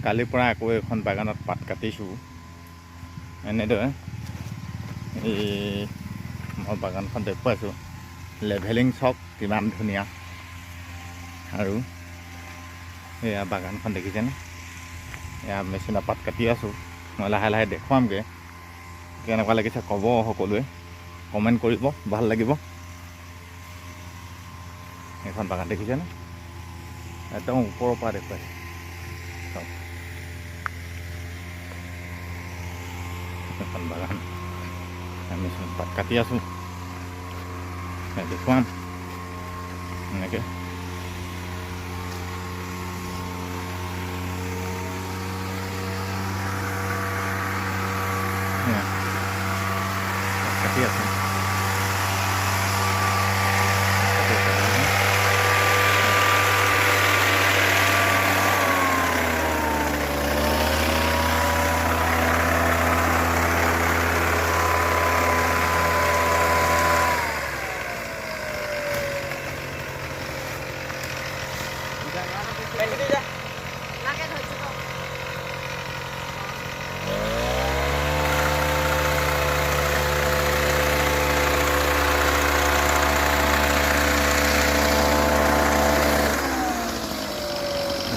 কালিৰ পৰা আকৌ এখন বাগানত পাত কাটিছোঁ এনেদৰে এই মই বাগানখন দেখুৱাইছোঁ লেভেলিং চক কিমান ধুনীয়া আৰু এয়া বাগানখন দেখিছেনে এয়া মেচিনৰ পাত কাটি আছোঁ মই লাহে লাহে দেখুৱামগৈ কেনেকুৱা লাগিছে ক'ব সকলোৱে কমেণ্ট কৰিব ভাল লাগিব এইখন বাগান দেখিছেনে একদম ওপৰৰ পৰা দেখুৱাইছে চাওক এখন বাগান আমি পাত কাটি আছোঁ দেখুৱাম এনেকৈ কাটি আছোঁ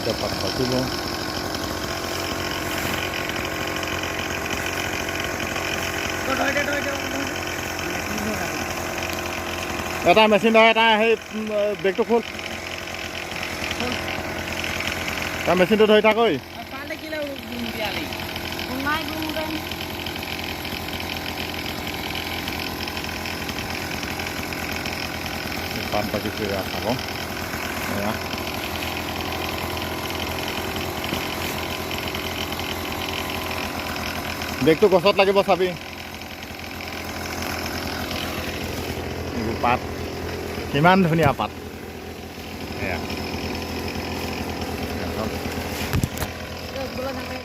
dapat satu loh. Eta mesin dah eta hey back to full. Ta mesin tu dhoi thakoi. Pale kila gumbiali. Gungai gumren. Pan pagi sudah apa? Ya. বেগটো গছত লাগিব চাবি পাত কিমান ধুনীয়া পাত এয়া